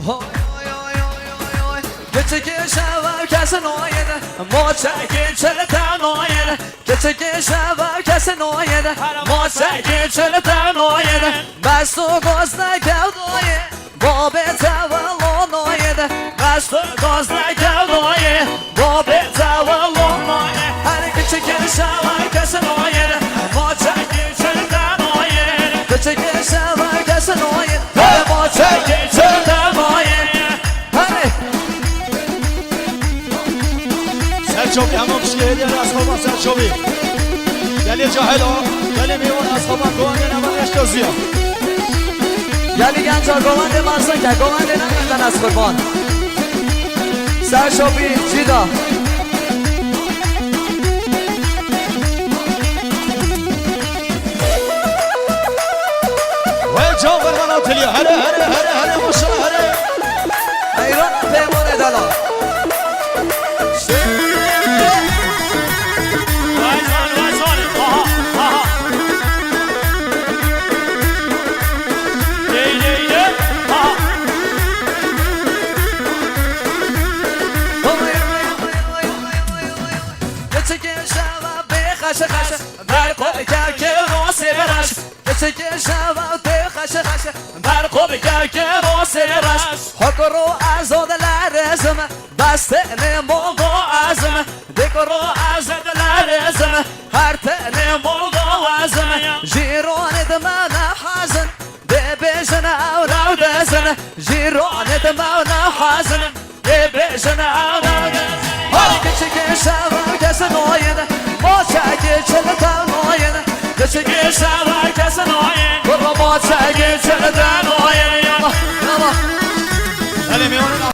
Gece şava kesin oyede Moçaki çöleten oyede Gece şava kesin oyede Moçaki çöleten oyede Mestu gözle kevdoye Bobe tavalon oyede Mestu gözle kevdoye Bobe tavalon oyede Her gece şava kesin oyede Moçaki çöleten oyede Gece şava kesin oyede Moçaki çöleten oyede سرچوبی همون شیری از خواب سرچوبی گلی جاهل ها گلی میوان از خواب گوانده نمانش کازیا گلی گنجا گوانده مازن که گوانده نمیدن از قربان سرچوبی جیدا و جا برمان آتلیا هره هره هره هره ماشا هره ایران پیمونه دلا Gece şava de xaşı xaşı Berko bikerke roseraş Hokoro azodeler ezme Bastene moldo azme Dekoro azodeler ezme Her tene moldo azme Jiron edmana hazın De bejene avrav dezene Jiron edmana hazın De bejene avrav dezene Hadi gece şava kesin oyene Moçaki çeletan oyene Gece şava kesin oyene Kurma moçaki çeletan oyene Yama Yama گلی میوان